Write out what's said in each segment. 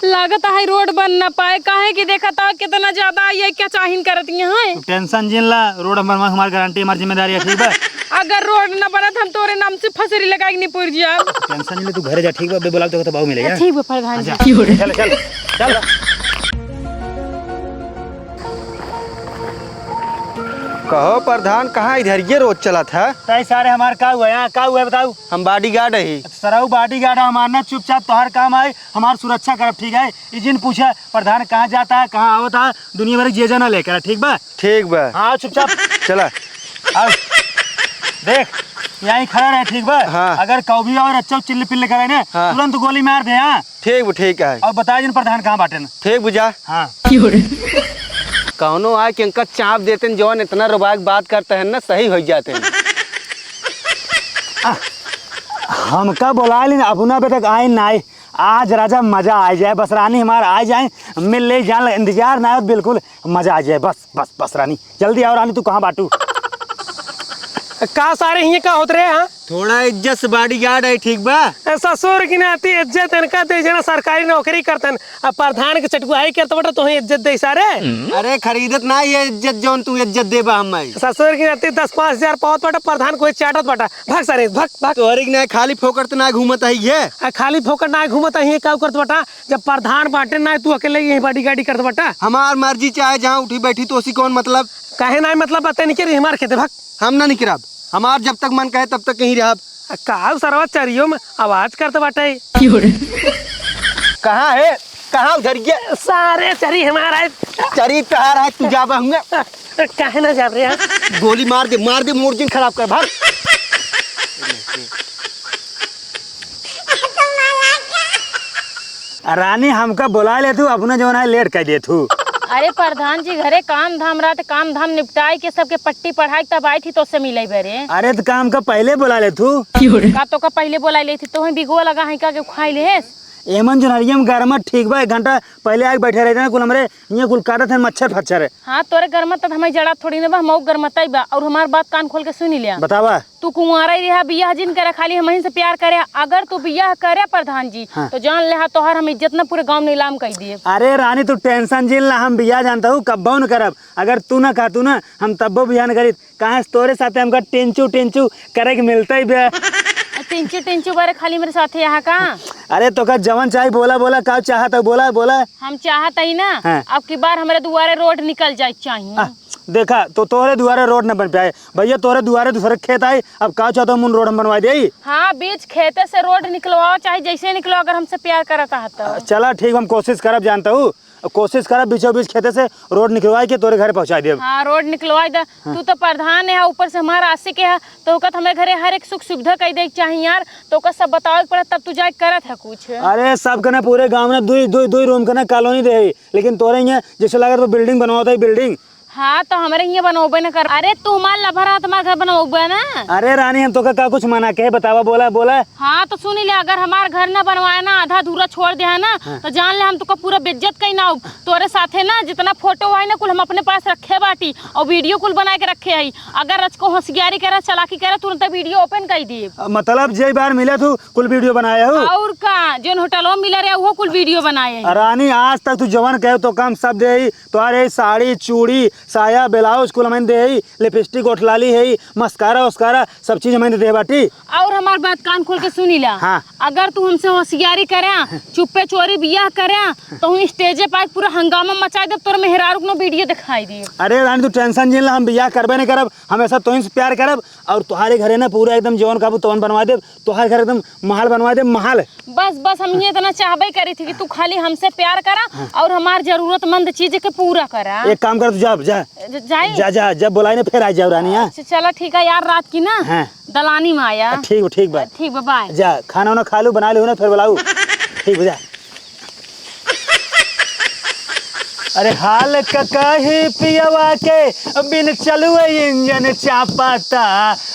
लागत है रोड बन न पाए काहे की देखा था कितना ज्यादा ये क्या चाहिन करती है। टेंशन जिन ला रोड बनवा हमारी गारंटी हमारी जिम्मेदारी है ठीक है। अगर रोड न बना हम तोरे नाम से फसरी लगाई नहीं पूरी जा। टेंशन जिन ले तू घरे जा ठीक है बुला तो भाव मिलेगा। ठीक है प्रधान जी चल चल चल। कहो प्रधान कहाँ इधर ये रोज चला था? तय सारे हमारे का हुआ यहाँ का हुआ बताओ। हम बॉडीगार्ड है। सराऊ बॉडीगार्ड हमारा चुपचाप तोहर काम है हमार सुरक्षा करब ठीक है। जिन पूछा प्रधान कहाँ जाता है कहाँ आवता है दुनिया भर जे जना लेकर ठीक बा। ठीक बा हाँ चुपचाप चला। आओ देख यहीं खड़ा रहे ठीक बा। हाँ। अगर कभी और अच्छा चिल्ले पिल्ले करे ना हाँ। तुरंत गोली मार दे। हाँ ठीक है। और बता जिन प्रधान कहाँ बाटे ना। ठीक बुझा। हाँ कौनो आए कि अंकल चाप देते हैं जवान इतना रुबाक बात करते हैं ना सही हो जाते हैं। हमका बोला लेकिन अपना पे तक आए ना आए आज राजा मजा आ जाए बस रानी हमारा आ जाए मिल ले जान इंतजार ना हो बिल्कुल मजा आ जाए बस बस बस रानी जल्दी आओ रानी तू कहाँ बाटू। का सारे हिये का होत रहे हैं। थोड़ा इज्जत से बॉडीगार्ड है ठीक बा। ससुर की नाती इज्जत इनका दे जना सरकारी नौकरी करतन अब प्रधान के चटुआई करत बटा तो इज्जत दे सारे। अरे खरीदत ना ये इज्जत जौन तू इज्जत देबा हमें। ससुर की नाती 10-5 हजार पावत बटा प्रधान को चाटत बटा भाग सारे भाग भाग। तोहरी के ना खाली फोकट ना घूमत है ये। खाली फोकट ना घूमत है का करत बटा जब प्रधान बाटे ना तू अकेले यही बॉडीगार्डी करत बटा। हमार मर्जी चाहे जहाँ उठी बैठी तो उसी कौन मतलब। काहे ना मतलब बातें नहीं करी हमार खेते भाग। हम ना निकराब हमार जब तक मन कहे तब तक कहीं रहा। का सरवा चरियो में आवाज करते बाटे। कहाँ है कहाँ उधर ये सारे चरी हमारा चरी तहार है तू जाबा होंगे। काहे ना जा रहे हैं। गोली मार दे मोर्जिन खराब कर भाग। रानी हमका बुला ले तू अपना जो है लेट कर दे तू। अरे प्रधान जी घरे काम धाम रहा काम धाम निपटाई के सबके पट्टी पढ़ाई तब आई थी तो से मिले बरे। अरे तो काम का पहले बुला ले तू। का तो का पहले बोला ले थी तो ही बिगो लगा है का के खाई ले। एमन जनरियम गरमत ठीक बा 1 घंटा पहले आके बैठे रहते ना कुल हमरे ये कुल काटत है मच्छर फच्छर है। हाँ तोरे गरमत तब हमें जड़ा थोड़ी ना बा मऊ गरमताई बा और हमार बात कान खोल के सुनी लिया। बतावा तू कुंवारा ही रहा बियाह जिन करे खाली हम से प्यार करे अगर तू बियाह करे प्रधान जी। हाँ। तो जान ले तोहर हम इज्जत ना पूरे गांव नीलाम कर दिए। अरे रानी तू टेंशन जिल ना हम बियाह जानता हूँ कब्बो न करब अगर तू ना कहतू ना हम तब्बो बियाह न करी कहाँ तोरे साथे हमका टेंचू टेंचू करे के मिलता ही बे। टेंचू बारे खाली मेरे साथ यहाँ का। अरे तो का जवन चाहे बोला बोला का चाहत बोला बोला। हम चाहत ही ना। हाँ। अब की बार हमारे दुआरे रोड निकल जाए चाहिए। देखा तो तोहरे दुआरे रोड न बन पाए भैया तोहरे दुआरे दूसरे खेत आए अब का चाहता हूँ रोड हम बनवा दे। हाँ बीच खेते से रोड निकलवाओ चाहे जैसे निकलो अगर हमसे प्यार करता है तो। चला ठीक हम कोशिश करब जानता हूँ कोशिश करब बीचों बीच खेते से रोड निकलवाई के तोरे घर पहुँचा दे। हाँ रोड निकलवाई दे। हाँ। तू तो प्रधान है ऊपर से हमारा आशिक है तो हमें घरे हर एक सुख सुविधा कह दे चाहिए यार तो सब बताओ पड़ा तब तू जाए करत है कुछ। अरे सब के ना पूरे गाँव में दो रूम के ना कॉलोनी दे लेकिन तोरे यहाँ जैसे लगा तो बिल्डिंग बनवाता है बिल्डिंग। हाँ तो हमारे यहाँ बनोबे न कर। अरे तू हमारे लभरा तुम्हारे घर बनोबे ना। अरे रानी हम तो का कुछ मना के बतावा बोला बोला। हाँ तो सुनी ले अगर हमारे घर न बनवाए ना आधा अधूरा छोड़ दे है ना। हाँ। तो जान ले हम तुका पूरा बेइज्जत कहीं ना तोरे साथे ना जितना फोटो है ना कुल हम अपने पास रखे बाटी और वीडियो कुल बना के रखे है अगर रच को होशियारी करे चलाकी करे तुरंत वीडियो ओपन कर दिए। मतलब जे बार मिले तू कुल वीडियो बनाया हो और का जो होटलों में मिले रहे वो कुल वीडियो बनाए। रानी आज तक तू जवन कहे तो काम सब दे तुम्हारे साड़ी चूड़ी साया ब्लाउज कुल हमें दे लिपस्टिक ओठलाली है मस्कारा उसकारा सब चीज हमें दे बाटी। और हमार बात कान खोल के सुनी ला। हाँ। अगर तू हमसे होशियारी करे चुप्पे चोरी बियाह करे तो हम स्टेजे पर पूरा हंगामा मचा दे तोर मेहरारू को वीडियो दिखाई दी। अरे रानी तू टेंशन जिन ला हम बियाह करबे नहीं करब हमेशा तो प्यार करब और तुम्हारे घरे ना पूरा एकदम जवन काबू तवन बनवा दे तुम्हारे घर एकदम महल बनवा दे महल। बस हम ये इतना चाहबे करी थी कि तू खाली हमसे प्यार करा। हाँ। और हमार जरूरतमंद चीज के पूरा करा। एक काम कर तू जा जाए जा जा जब बुलाए ना फिर आ जाओ रानी। चलो ठीक है यार रात की ना। हाँ। दलानी में आया। ठीक बा बाय जा खाना वाना खा लू बना लो ना फिर बुलाऊ ठीक हो जा। अरे हाल कही पियवा के बिन चलू इंजन चापाता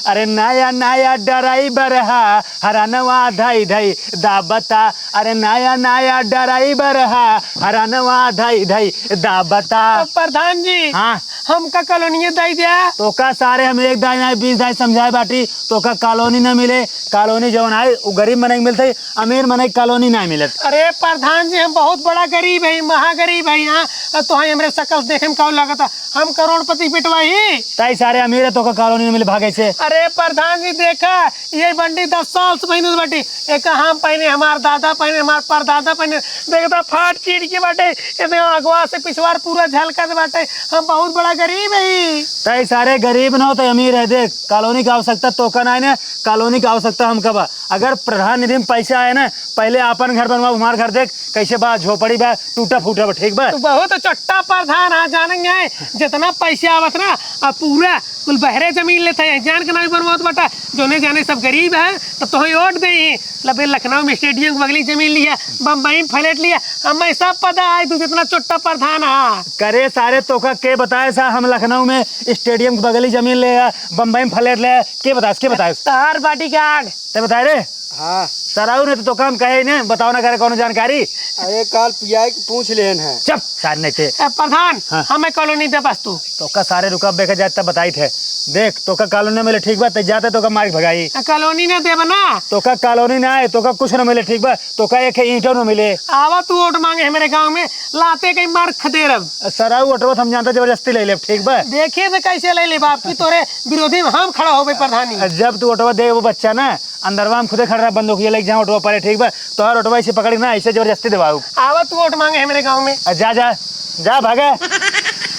अरे नया नया ड्राइवर है हरनवा धई धई दाबता अरे नया ड्राइवर है हरनवा धई धई दाबता। प्रधान जी। हाँ हमका कॉलोनी दे दिया। तो का सारे हम एक दाई नहीं 20 दाई समझाए बाटी तो का कॉलोनी न मिले। कॉलोनी जवन आए वो गरीब मने मिलते, अमीर मने कॉलोनी नहीं मिलत। अरे प्रधान जी हम बहुत बड़ा गरीब है, महागरीब है यहाँ। तो हमरे शकल देखे में कौ लगता हम करोड़पति पिटवाई। ताई सारे अमीर है तो का कॉलोनी न मिले भागे से। अरे प्रधान जी देखा ये बंडी 10 साल से पहने बाटे, एक हम पहने हमार दादा पहने हमार परदादा पहने, देखता फाट चीड़ के बाटे इतने अगवा से पिछवाड़ पूरा झलकत बाटे। हम बहुत बड़ा गरीब है। ताई सारे गरीब ना हो तो अमीर है। देख कॉलोनी की आवश्यकता तो का नहीं ना, कॉलोनी की आवश्यकता हम कब। अगर प्रधान निधि में पैसा आए ना पहले अपन घर बनवा, हमार घर देख कैसे बा झोपड़ी बा टूटा फूटा बा। ठीक बा तो बहुत चट्टा प्रधान हाँ जानेंगे जितना पैसा आवत ना अब पूरा कुल बहरे जमीन लेते हैं जान के नहीं बनवात बटा। जोने जाने सब गरीब है तो तुम्हें वोट दे। लबे लखनऊ में स्टेडियम की बगली जमीन लिया, बम्बई में फ्लैट लिया, हमें सब पता है तू जितना चोट्टा प्रधान है। करे सारे तो का के बताए सा हम लखनऊ में स्टेडियम की बगली जमीन ले, बम्बई में फ्लैट ले, के बताए तार बॉडी गार्ड ते बताए रे। हाँ सराऊ ने तो काम कहे ने बताओ ना करे कौन जानकारी। अरे काल पिया पूछ लेन है। चुप सारे नहीं थे प्रधान हाँ। हमें कॉलोनी दे बस तू तो का सारे रुका बेके जाता बताई थे। देख तो का कॉलोनी मिले ठीक बा, जाते तो का मार भगाई। कॉलोनी ने दे बना तो का कॉलोनी ना आए तो का कुछ न मिले ठीक बा, तो का एक ईंटों न मिले। आवा तू वोट मांगे है मेरे गांव में लाते कहीं मार खदे रब। सराऊ अटवत हम जानते जबरदस्ती ले ले ठीक बा। देखिए तो कैसे ले ले बाप की तोरे विरोधी में हम खड़ा हो गए प्रधानी। जब तू ऑटो दे वो बच्चा ना अंदरवा में खुदे खड़ा रहा बंदूक ये लेके जहाँ ऑटो पड़े ठीक बा, तो हर ऑटो ऐसे पकड़ी ना ऐसे जबरदस्ती दबाऊ। आवा तू वोट मांगे है मेरे गांव में। जा जा जा भागे।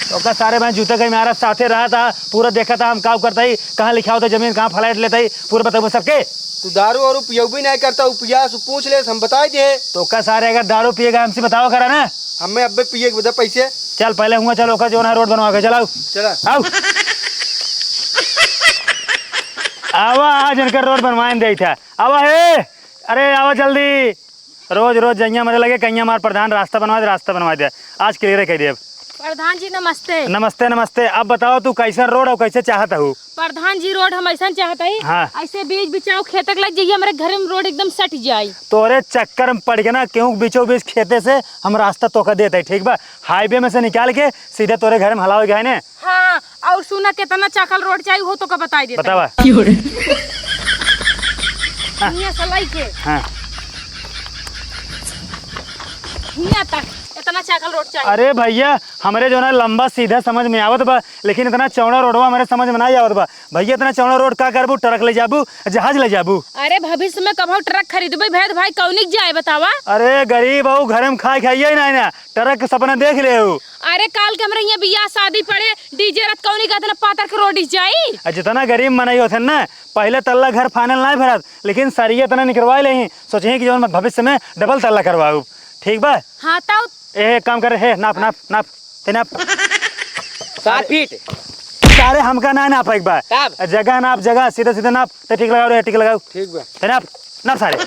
तो का सारे मैं जूते कहीं मारा साथे रहा था, पूरा देखा था हम काम करता ही, कहाँ लिखा होता जमीन कहाँ फ्लैट लेता ही, पूरा बताओ सबके। तू दारू और पियो भी नहीं करता, पिया पूछ ले हम बता दे। तो का सारे अगर दारू पिएगा हमसे बताओ करा ना। हमें अब पिए बता पैसे। चल पहले हुआ चलो का जो ना रोड बनवा के चलाओ। चला आओ आवा आज इनका रोड बनवाए दे था। आवा हे अरे आवा जल्दी। रोज रोज जइया मरे लगे कहीं हमारे प्रधान रास्ता बनवा दे आज क्लियर कह दे। प्रधान जी नमस्ते। नमस्ते नमस्ते। अब बताओ तू कैसा रोड और कैसे चाहता हूँ। प्रधान जी रोड हम ऐसा चाहता ही हाँ। ऐसे बीच बिचाओ खेतक लग जाइए हमारे घर में रोड एकदम सट जाए। तोरे चक्कर में पड़ के ना क्यों बीचों बीच खेते से हम रास्ता तोका देते ठीक बा, हाईवे में से निकाल के सीधे तोरे घर में हलाओ गए ने। हाँ और सुना कितना चाकल रोड चाहिए हो तो का बताई देता। बतावा हियां से लइके हाँ। हियां तक इतना चाकल रोड चाहिए। अरे भैया हमारे जो ना लंबा सीधा समझ में आवत बा, लेकिन इतना चौड़ा रोडवा हमारे समझ में नहीं आवत बा। भैया इतना चौड़ा रोड का करबू, ट्रक ले जाबू जहाज ले जाबू। अरे भविष्य में कब ट्रक खरीदबे भेद भाई कौनिक जाए बतावा। अरे गरीब हो घर में खाई खाइए नहीं ना, ट्रक के सपना देख ले हो। अरे काल के हमारे यहाँ बियाह शादी पड़े डीजे रथ कौनी का पातर के रोड जाई। जितना गरीब मनाई होते ना पहले तल्ला घर फाइनल नहीं भरत, लेकिन सरिया इतना निकलवा ले सोचे कि जो भविष्य में डबल तल्ला करवाऊ ठीक बा। हाँ तो ए काम करे है नाप नाप नाप ते नाप 7 फीट सारे हमका ना नाप एक बार जगह नाप जगह सीधा सीधा नाप ते ठीक लगाओ रे ठीक लगाओ ठीक बा। ते नाप नाप सारे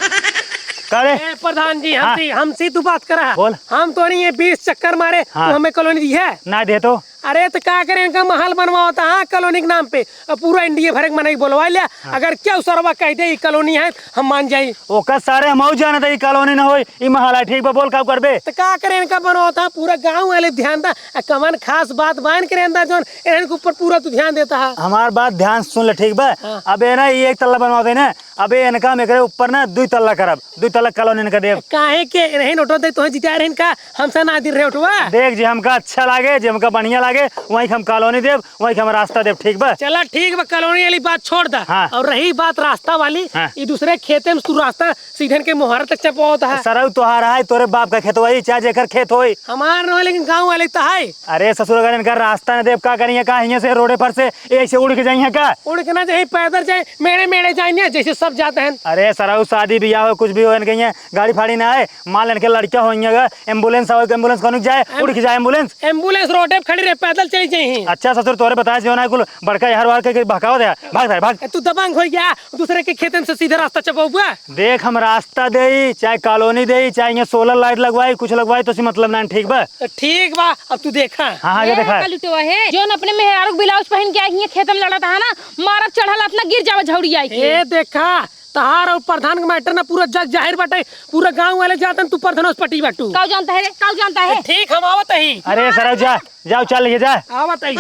करे। ए, प्रधान जी हाँ। हमसे तू बात करा बोल। हम तो नहीं ये 20 चक्कर मारे हाँ। तो हमें कॉलोनी दी है ना दे तो अरे तो क्या करें इनका महल बनवा होता है कॉलोनी के नाम पे। अब पूरा इंडिया भर मना बोलवा लिया। अगर क्या सरवा कह दे कॉलोनी है हम मान जाये। ओका सारे हम जाना था कॉलोनी ना होई ई महल ठीक बा। बोल का करबे तो क्या करें इनका बनवा होता पूरा गाँव वाले ध्यान दा कमन खास बात बान करे अंदर जो इनके ऊपर पूरा तू ध्यान देता है। हमार बात ध्यान सुन ले ठीक बा। हाँ। अब ना ये 1 तल्ला बनवा दे ना, अब इनका मेरे ऊपर ना 2 तल्ला करब, 2 तल्ला कॉलोनी इनका देव। काहे के नहीं नोटो दे तो जिता रहे इनका हमसे ना दी रहे उठवा। देख जे हमका अच्छा लागे जे हमका बढ़िया लागे वही हम कॉलोनी देव वही हम रास्ता देव ठीक बा। चला ठीक बा कॉलोनी वाली बात छोड़ दा। हाँ। और रही बात रास्ता वाली हाँ। ये दूसरे खेते में तू रास्ता सीधे के मोहर तक चपा होता है। सरऊ तोहारा है तोरे बाप का खेत वही चाहे जेकर खेत होई। हमार न हो लेकिन गाँव वाले तो है। अरे ससुर अगर इनका रास्ता न देव का करिए का यहाँ से रोडे पर से ऐसे उड़ के जाइए का। उड़ के ना जाए पैदल जाए मेरे मेरे जाए जैसे सब जाते हैं। अरे सरऊ शादी ब्याह हो कुछ भी हो इनके यहाँ गाड़ी फाड़ी ना आए मान इनके लड़कियां हो एम्बुलेंस हो एम्बुलेंस कौन जाए उड़ के जाए एम्बुलेंस। एम्बुलेंस रोड पे खड़ी रहे पैदल चली जाए। अच्छा ससुर तोरे बताए जो ना कुल बड़का हर वार के भगाओ दे भाग भाग। तू दबंग हो गया दूसरे के खेते में से सीधा रास्ता चपाऊगा। देख हम रास्ता दे चाहे कॉलोनी दे चाहे यहाँ सोलर लाइट लगवाई कुछ लगवाई तो मतलब ना ठीक बा। तो ठीक बा अब तू देखा। हाँ हाँ ये देखा लुटवा है जो अपने मेहरारू ब्लाउज पहन के आई खेत में लड़ा था ना मारा चढ़ल अपना गिर जावा झौड़ी आई ये देखा तहार और प्रधान के मैटर ना पूरा जग जाहिर बाटे, पूरा गांव वाले जातन तू प्रधानोस पटी बाटू। काऊ जानता है रे, काऊ जानता है। ठीक हम आवत ही। अरे सर जा जाओ चल लेके जा। आवत ही।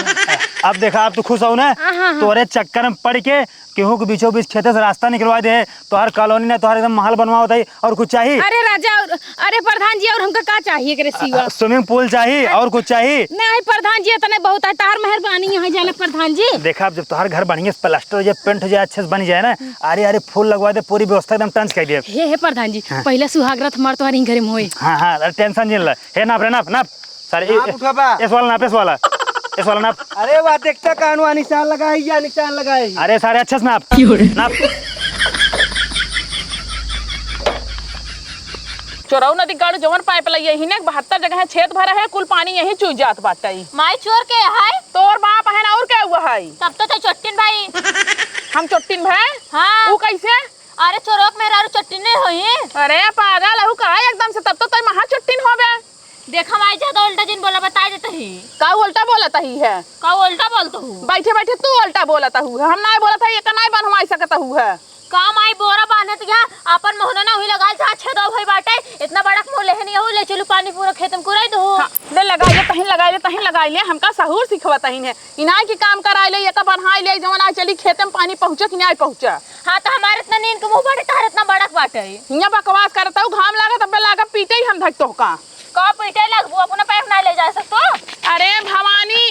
अब देखा अब तू खुश हो ना, तोरे चक्कर में पड़ के केहू के बीचों बीच खेते से रास्ता निकलवा दे, तोहर कॉलोनी ने तोहर एकदम महल बनवा होता है। और कुछ चाहिए? अरे राजा अरे प्रधान जी और हमका का चाहिए करे सिवा? स्विमिंग पूल चाहिए और कुछ चाहिए? नहीं प्रधान जी इतने बहुत है, तार मेहरबानी यहाँ जाने प्रधान जी। देखा अब जब तोहर घर बढ़िया प्लास्टर हो जाए, पेंट हो जाए, अच्छे से बन जाए ना, अरे अरे फूल लगवा दे, पूरी व्यवस्था एकदम टंच कर दे। हे प्रधान जी पहले सुहागरात हमार तो हरी घरे में होई। हाँ हाँ टेंशन नहीं ले, हे नाप रे नाप नाप सारे इस वाला नाप, इस वाला नाप। अरे वाह देखता कानून निशान लगा है या निशान लगा है। अरे सारे अच्छे से नाप नाप। चोरऊ नदी गाड़ू जवन पाइप लगी ही ने 72 जगह छेद भरा है, कुल पानी यही चूस जात बाटे। माई चोर के है तोर बाप है ना और क्या हुआ है? तब तो चट्टिन भाई। हम चोट्टिन भाई? हाँ वो कैसे? अरे चोरोक मेरा चट्टिन नहीं होई। अरे पागल हूँ कहा एकदम से, तब तो तुम महा चोट्टिन हो गए। देखा माई ज्यादा उल्टा जिन बोला बता देता ही। का उल्टा बोलता ही है? का उल्टा बोलता हूँ? बैठे बैठे तू उल्टा बोलता हूँ, हम नहीं बोलता है, ये का नहीं बनवाई सकता हूँ है। का माई बोरा बांधे तो क्या अपन मोहना ना हुई लगा था छे दो भाई बाटे, इतना बड़ा मोह लेहे नहीं हो, ले चलो पानी पूरा खेत में कुराई दो। हाँ, ले लगाई ले तहीं लगाई ले तहीं लगाई ले, हमका सहूर सिखवता ही है। इनाई की काम कराई ले, ये का बढ़ाई ले, जवन आ चली खेत में पानी पहुंचे कि नहीं पहुंचा। हाँ तो हमारे इतना नींद के मुंह बड़े तार इतना बड़ा बाटे। यहाँ बकवास करता हूँ, घाम लागा तब लागा पीटे ही हम धक तो का। का पीटे लगबू अपना पैर ना ले जा सकतो? अरे भवानी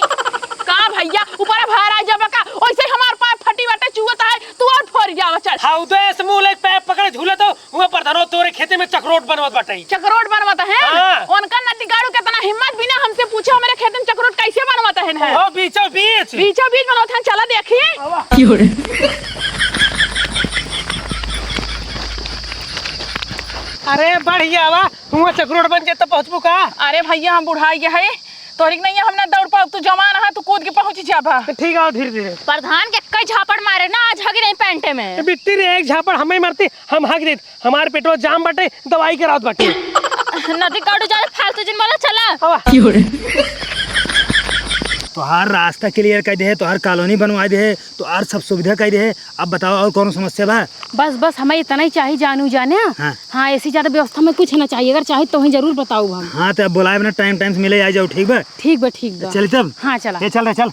का भैया ऊपर भार आ जाबा का, ओइसे हमार पाप फटी बाटे चुवता है, तू और फोड़ जावा चल। हाउ दे समूह एक पैप पकड़े झूले तो वो प्रधानो तोरे खेते में चक्रोट बनवत बाटे। चक्रोट बनवाता है? हाँ। उनका नदी गाड़ू कितना हिम्मत बिना हमसे पूछे मेरे खेत में चक्रोट कैसे बनवाता है? ओ बीचों बीच बनवाता है, चला देखिए। अरे बढ़िया वा, हुआ चक्रोट बन के तब पहुंचबू का? अरे भैया हम बुढ़ाई गए है, तोरिक नहीं है, हमने दौड़ पाओ, तू जवान है, तू कूद के पहुंच जाबा। ठीक है धीरे धीरे। प्रधान के कई झापड़ मारे ना आज हगी नहीं पैंटे में। बिट्टी रे एक झापड़ हमें मरती, हम हक देत, हमारे पेटवा जाम बाटे, दवाई के रात बाटे। नदी काटू जा फालतू जिन बोला चला। तोहार रास्ता क्लियर कर दे, तोहार कॉलोनी बनवा दे, तोहार सब सुविधा कर दे। अब बताओ और कौन समस्या बा? बस हमें इतना ही चाहिए जानू जाने। हाँ ऐसी ज्यादा व्यवस्था में कुछ ना चाहिए, अगर चाहे तो ही जरूर बताओ हम। हाँ तो बुलाए ना, टाइम से मिले आ जाओ, ठीक बा? ठीक बा। चल तब। हाँ चला। चल रहे चल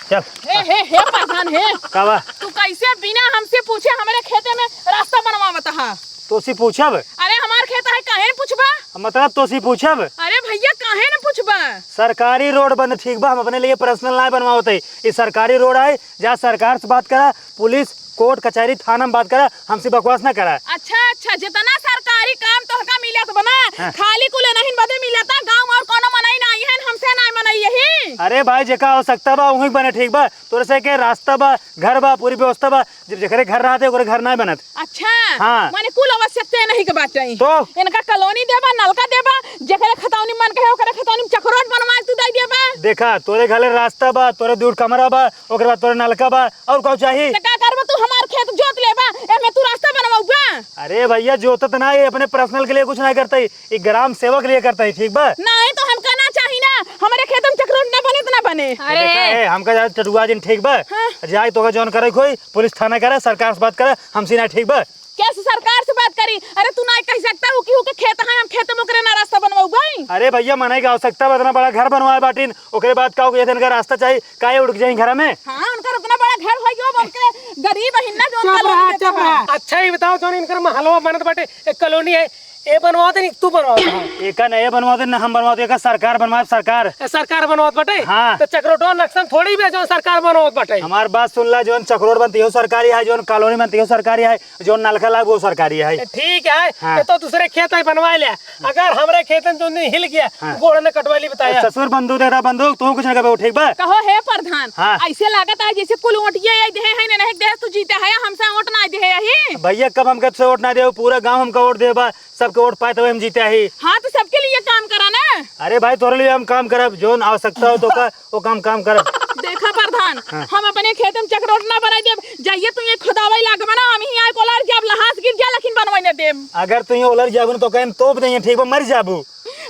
चल। हे प्रधान हे, कावा तू कैसे बिना हमसे पूछे हमारे खेते में रास्ता बनवावता है? तोसी पूछब? अरे हमार खेत है, काहे न पूछबा? मतलब तोसी पूछब? अरे भैया काहे न पूछबा? सरकारी रोड बंद, ठीक बा? हम अपने लिए पर्सनल नहीं बनवाते, ये सरकारी रोड है, जहाँ सरकार से बात करा, पुलिस कोर्ट कचहरी थाना में बात करा, हमसे बकवास ना करा। अच्छा जितना सरकारी काम तो का मिला तो बना। हाँ। खाली कुले नहीं बदे मिलता, गांव और कोनो मनाई नहीं है, हमसे नहीं मनाई यही। अरे भाई जेका हो सकता बा वही बने, ठीक बा? तोरे से के रास्ता बा, घर बा, पूरी व्यवस्था बा, जब जेकरे घर रहते ओकरे घर नहीं बनत। अच्छा हाँ। माने कुल आवश्यकता नहीं के बात चाहिए तो इनका कॉलोनी देबा, नलका देबा, जेकरे खतौनी मन के है ओकरे खतौनी में चक्रोट बनवा तू दे देबा। देखा तोरे घरे रास्ता बा, तोरे दूर कमरा बा, ओकरे बाद तोरे नलका बा, और कौन चाहिए? तो का करबा तू हमार खेत जोत लेबा, एमे तू रास्ता बनवाऊबा? अरे भैया जोतत ना, ये अपने पर्सनल के लिए कुछ नहीं करता, ये ग्राम सेवक के लिए करता है, ठीक बा? नहीं तो हम कहना चाहिए ना, हमारे खेत में चक्रोट न बने तो ना बने। अरे हमका जा चटुआ जिन, ठीक बा? हाँ। जाए तो जौन करे कोई पुलिस थाना करे, सरकार से बात करे, हमसे ना, ठीक बा? कैसे सरकार से बात करी? अरे तू नहीं कह सकता हूँ कि के खेत है, हम खेत में करे ना रास्ता बनवाऊबा। अरे भैया मनाई का आवश्यकता बा, इतना बड़ा घर बनवाए बाटिन, ओकरे बाद का ये दिन का रास्ता चाहिए, काहे उड़ जाए घर में? हाँ उनका उतना बड़ा घर है, यो उनके गरीब है ना, जो कॉलोनी देता है। अच्छा ही बताओ, जो इनकर महलवा बनत बाटे, एक कॉलोनी है, ए बनवा दे, तू बनवा दे। एका नया बनवा दे ना, हम बनवा दे, सरकार बनवा, सरकार सरकार बनवात बाटे। हाँ। तो चक्रोटो नक्सल थोड़ी भी जो सरकार बनवात बाटे। हमार बात सुन ला, जोन चक्रोट बनती हो सरकारी है, जोन कॉलोनी बनती हो सरकारी है, जोन नलका लाग वो सरकारी है। ठीक है। हाँ। तो दूसरे खेत है बनवा लिया, अगर हमारे खेत में जो हिल गया, हाँ। गोड़ ने कटवाली बताया। ससुर बंदूक दे रहा, बंदूक तू कुछ ना कहो, ठीक बा? कहो हे प्रधान। हाँ। ऐसे लागत है जैसे कुल ओटिया दे है नहीं दे, तू जीता है, हमसे वोट ना दे है। भैया कब हम कब से वोट ना दे, पूरा गांव हमका वोट देबा, सबके वोट पाए तो हम जीते ही। हाँ तो सबके लिए काम करा ना। अरे भाई तोरे लिए हम काम करब, जोन आवश्यकता हो तो का वो काम करब। देखा प्रधान। हाँ। हम अपने खेत में चक्रोट ना बनाई देब, जाइए तू ये खुदावाई लागबा ना, हम ही आए कोलार जब लहास गिर जा, लेकिन बनवाई ना देब। अगर तू ये उलझ जाबू तो कहीं तोप देंगे, ठीक बा? मर जाबू।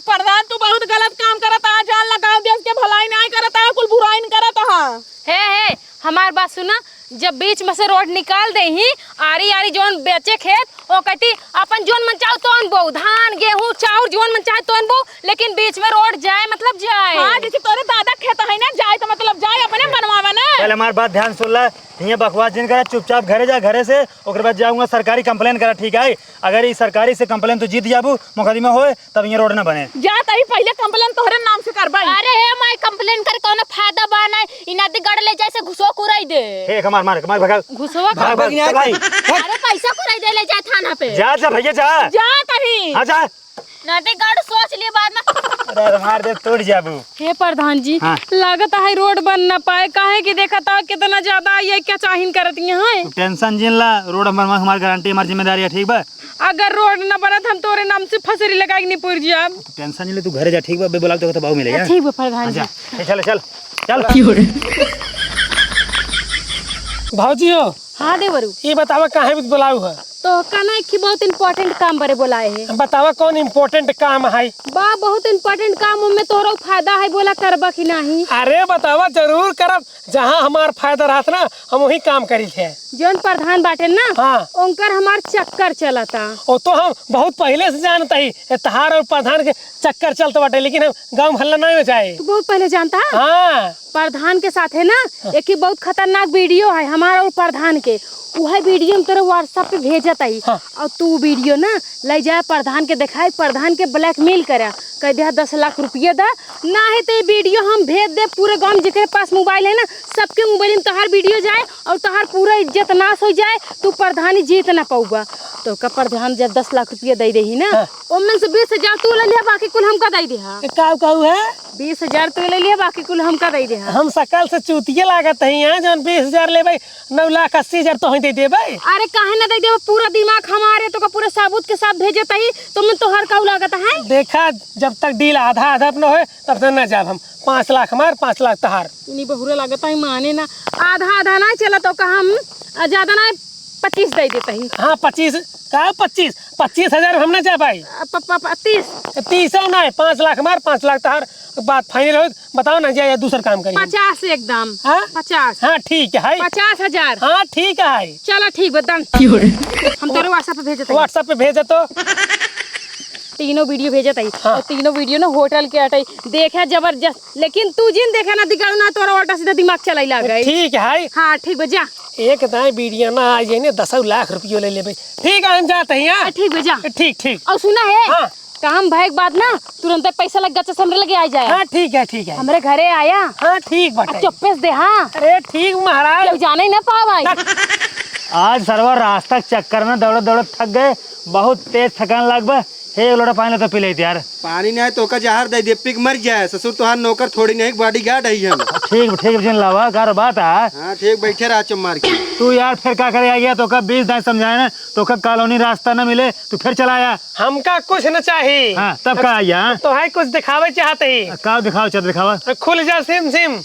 प्रधान तू बहुत गलत काम करता है, जान लगाओ, देश के भलाई नहीं करता है, कुल बुराई नहीं करता है। हे हमार बात सुना, जब बीच में से रोड निकाल दे ही आरी आरी जोन बेचे खेत वो कहती अपन जोन मन चाहो तो बो धान गेहूं चाउर जोन मन चाहे तो बो, लेकिन बीच में रोड जाए मतलब जाए। हाँ जैसे तोरे दादा खेत है ना, जाए तो मतलब जाए, अपने बनवावे ना। पहले हमारी बात ध्यान सुन ला, ये बकवास जिन करा चुपचाप घरे जा, घरे से ओकर बाद जाऊंगा सरकारी कंप्लेन करा, ठीक है? अगर ये सरकारी से कंप्लेन तो जीत जाबू मुकदमा होए तब ये रोड ना बने। जा तभी पहले कंप्लेन तोहरे नाम से करबा। अरे हे मैं कंप्लेन कर कोनो फायदा बा ना, इनादी गड़ ले जैसे घुसो कुराई दे। हे मार मार मार भगा घुसवा भाग भाग चल भाई, अरे पैसा कुराई दे ले जा थाना पे। जा जा भैया जा जा तभी। हाँ जा। नादी गड़ सोच लिए बाद में। अरे मार दे तोड़ जाबू। हे प्रधान जी, हाँ। लागत है रोड बन ना पाए, काहे की देखा था कितना ज्यादा ये क्या चाहिन करती है। टेंशन जिन ला, रोड हमारी गारंटी हमारी जिम्मेदारी है, ठीक बा? अगर रोड न बनत हम तोरे नाम से फसरी लगाई नहीं पूर जाब। टेंशन नहीं ले, तू घरे जा, ठीक बा? बे बुला तो भाव मिलेगा। ठीक है प्रधान जी। चल चल चल। भाजी हो, हाँ देवरू, ये बतावा काहे भी बुलाऊ है? तो कहना है कि बहुत इम्पोर्टेंट काम बरे बोलाए है। बतावा कौन इम्पोर्टेंट काम है? बा बहुत इम्पोर्टेंट काम में तोरा फायदा है, बोला करबा कि नहीं? अरे बतावा, जरूर करब। जहाँ हमार फायदा रहत ना हम वही काम करी थे। जोन प्रधान बाटे ना, हाँ। उनकर हमार चक्कर चलता। वो तो हम बहुत पहले से जानता ही, तहार और प्रधान के चक्कर चलते बाटे, लेकिन हम गाँव हल्ला नहीं हो जाए। तू बहुत पहले जानता है? हाँ। प्रधान के साथ है ना एक ही बहुत खतरनाक वीडियो है हमारा और प्रधान के, वह वीडियो हम तेरे व्हाट्सएप पे भेजत आई। हाँ। और तू वीडियो ना ले जाए प्रधान के दिखाए, प्रधान के ब्लैकमेल करा, कह दिया 10 लाख रुपया दा ना है तो वीडियो हम भेज दे पूरे गांव जिसके पास मोबाइल है ना, सबके मोबाइल में तोहार वीडियो जाए और तोहार पूरा इज्जत नाश हो जाए, तू प्रधानी जीत ना पाऊगा। तो का प्रधान जब 10 लाख रुपया दे रही ना, उनमें से 20,000 तू ले लिया, बाकी कुल हमका दे दिया। का कहू है? 20,000 तू ले लिया, बाकी कुल हमका दे दिया। हम सकल से चूतिया लागत है यहाँ, जौन 20,000 ले 9,80,000 तो ही दे देबे। अरे काहे ना दे देबो, पूरा दिमाग हमारे तो का पूरे साबुत के साथ भेजे तही, तुम तो हर काऊ लागत है। देखा, जब तक डील आधा आधा न होए तब तक न जाब हम। 5 लाख हमार, 5 लाख तहार। इनी बहुरे लागत है, माने ना आधा आधा ना चला तो का हम ज्यादा ना 25 दे देते ही। हाँ 25 का 25,000 हम न जा पाई। 30 ना, 5 लाख हमार, 5 लाख तहार। बात फाइनल हो, बताओ ना, जाए दूसरा काम करिए। 50 एकदम। हाँ? 50। हाँ ठीक है। 50,000। हाँ ठीक है। चलो ठीक बदन, हम तेरे व्हाट्सएप पे भेजते हैं। व्हाट्सएप पे भेजे तो तीनों वीडियो भेजत है। हाँ। और तीनों वीडियो ना होटल के हटई देखे जबरदस्त, लेकिन तू जिन देखे ना दिखाओ ना, तोरा उल्टा सीधा दिमाग चलाई लग गई। ठीक है। हाँ ठीक बजा। एक दाएं वीडियो ना आ जाए, 10 लाख रुपये ले ले। ठीक है, हम जाते हैं यहाँ। ठीक बजा। ठीक ठीक। और सुना है, हाँ। काम भाई बाद ना तुरंत पैसा लग गच्चा हमरे लगे आ जाए। हाँ ठीक है ठीक है। हमरे घरे आया। हाँ ठीक बाटे। चुप्पे से दे। हाँ अरे ठीक महाराज। जब जाने ही ना पाओ भाई। आज सरवा रास्ता के चक्कर में दौड़त दौड़त थक गए, बहुत तेज थकान लग बा। हे लोटा पानी तो पी लेते यार। पानी नहीं तो का जहर दे दे, पिक मर जाए। ससुर तुहार नौकर थोड़ी नहीं, बॉडीगार्ड है हम। ठीक ठीक जिन लावा कार बात है। हाँ ठीक, बैठे रहा चुप मार के। तू यार फिर क्या करे आ गया, तो का 20 दाएं समझाए ना, तो का कॉलोनी रास्ता न मिले तू फिर चला आया। हमका कुछ न चाहिए। हाँ तब का आया। तो है कुछ दिखावे चाहते ही। का दिखाओ, चल दिखावा। खुल जा सिम सिम।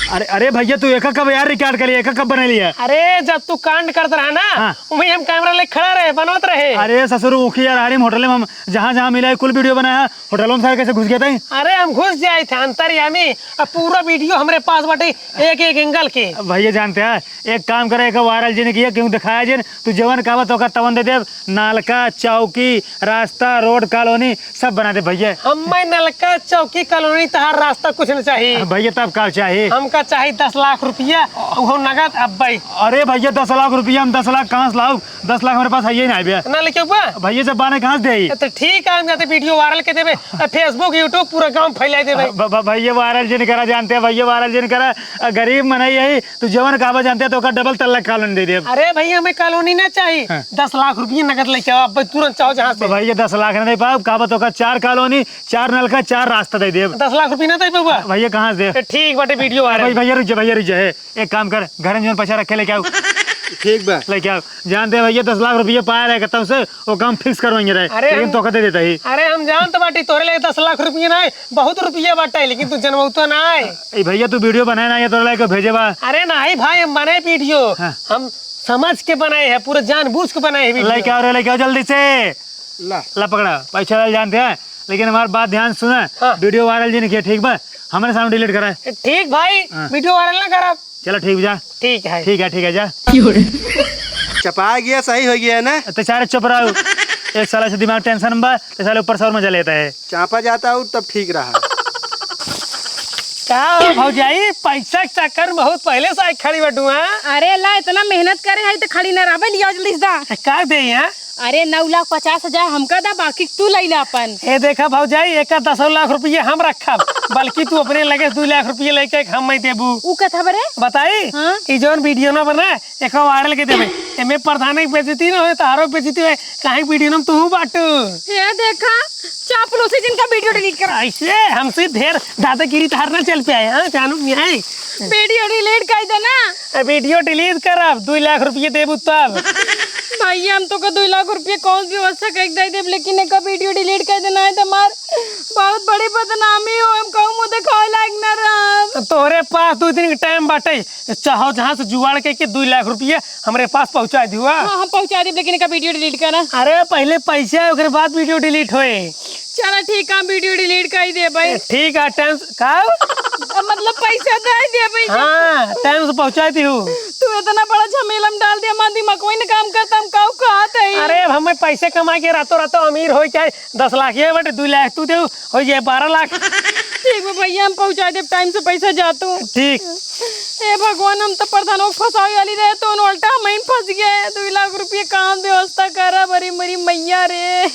अरे अरे भैया तू एक कब यार रिकॉर्ड कर लिया, एक कब बना लिया? अरे जब तू कांड करता रहा ना, हाँ। वही हम कैमरा ले खड़ा रहे, बनवत रहे। अरे ससुर उखी यार, हारिम होटल में हम जहाँ जहाँ मिला कुल वीडियो बनाया, होटलों में सारे कैसे घुस गया था? अरे हम घुस जाए थे अंतर्यामी, अब पूरा वीडियो हमारे पास बाटे, एक एक एंगल के। भैया जानते हैं, एक काम करे, एक वायरल जिन किया, क्यों दिखाया जिन तू जवन कावा तो का तवन दे दे, नालका चौकी रास्ता रोड कॉलोनी सब बना दे भैया। हमें नलका चौकी कॉलोनी तहार रास्ता कुछ न चाहिए भैया। तब का चाहिए? हमका चाहिए 10 लाख रुपया, वो नगद। अब भाई अरे भैया 10 लाख रुपया, हम 10 लाख कहाँ से लाऊ? 10 लाख हमारे पास है ही नहीं भैया। ना लेके बा भैया जब बाने कहाँ से दे? तो ठीक है, हम जाते वीडियो वायरल के देवे, फेसबुक यूट्यूब पूरा गांव फैला देवे। भैया वायरल जिन करा जानते हैं, भैया वायरल जिन करा, गरीब मनाई यही तू जवन कावा जानते हैं, तो का डबल तल्ला कॉलोनी दे दे। अरे भैया हमें कॉलोनी ना चाहिए, 10 लाख रुपया नगद लेके आओ, अब तुरंत चाहो जहाँ से। भैया 10 लाख नहीं दे पाओ, कावा तो का 4 कॉलोनी 4 नलका 4 रास्ता दे दे। 10 लाख रुपया ना दे पाऊंगा भैया कहाँ से दे? ठीक बाटे वीडियो वायरल। भैया रुक जा, भैया रुक जा। एक काम कर, घर में जो पैसा रखे लेके आओ। ठीक बा, लेके आओ। जानते हैं भैया 10 लाख रुपये पाया रहे कहता से वो काम फिक्स करवाएंगे रहे, अरे लेकिन तो कहते देता ही। अरे हम जानते बाटी, तोरे लिए 10 लाख रुपया ना है, बहुत रुपया बाटा है, लेकिन तू जनमौता ना है। भैया तू वीडियो बनाए ना, ये तो लेके भेजे बा। अरे नहीं भाई, हम बनाए वीडियो, हाँ। हम समझ के बनाए हैं, पूरा जानबूझ के बनाए हैं वीडियो। लेके आओ रे, लेके आओ जल्दी से। ला पकड़ा पैसा वाले जानते हैं, लेकिन हमारी बात ध्यान सुना। हाँ। वीडियो वायरल जी ने किया, ठीक बा? हमारे सामने डिलीट करा है। ठीक भाई, वीडियो वायरल ना करा। चलो ठीक जा। ठीक है। ठीक है जा। चपा गया, सही हो गया है ना। तो सारे चुप रहो। एक साल से दिमाग टेंशन में तो साले ऊपर से और मजा लेता है। चापा जाता हूँ तब ठीक रहा। का भौजाई पैसा के चक्कर में बहुत पहले से खड़ी बटू। अरे ला इतना मेहनत करे है तो खड़ी न रहा लिया जल्दी से दा। का दे यहाँ? अरे 9,50,000 हमका दा, बाकी तू ले ला अपन। ए देखा भौजाई, एक 10 लाख रुपये हम रखब, बल्कि तू अपने लगे 2 लाख रुपये लेके हम मैं देबू। ऊ कथा बरे बताई हाँ? ई जोन वीडियो ना बना एक वायरल के देबे, एमे प्रधान की बेइज्जती ना होए, तारो बेइज्जती होए, काहे वीडियो में तू बाटू। ये देखा चापलूसी जिनका वीडियो डिलीट कर। ऐसे हमसे ढेर दादागिरी तार ना चल पे आए। हाँ जानू नहीं, वीडियो डिलीट कर देना। वीडियो डिलीट करब, 2 लाख रुपये देबू तब। भैया हम तो का 2 लाख रुपये कौन व्यवस्था कर दे देब, लेकिन एक वीडियो डिलीट कर देना है तो हमार बहुत बड़ी बदनामी हो। हम कहूँ मुँह दिखावे लायक ना रहा। तोरे पास 2 दिन के टाइम बाटे, चाहो जहाँ से जुगाड़ के 2 लाख रुपये हमरे पास पहुँचा दिया। हाँ हम पहुँचा देब, लेकिन एक वीडियो डिलीट करा। अरे पहले पैसा ओकरे बाद वीडियो डिलीट होए। चलो ठीक है, वीडियो डिलीट कर दे भाई। ठीक है, टाइम का मतलब पैसा दे दे भाई। हाँ टाइम से पहुँचा दी हूँ। तू इतना बड़ा झमेला में डाल दिया, हमारा दिमाग कोई ना काम करता। हम काऊ कहत है। अरे हमें पैसे कमा के रातों रातों अमीर हो चाहे 10 लाख ये बटे 2 लाख तू दे हो जाए 12 लाख। ठीक है भैया, हम पहुँचा दे, टाइम से पैसा जातू। ठीक। ए भगवान, हम तो प्रधानों को फंसावे वाली रहे तो उल्टा हम ही फंस गए। 2 लाख रुपये काम व्यवस्था करा, बड़ी मरी मैया रे।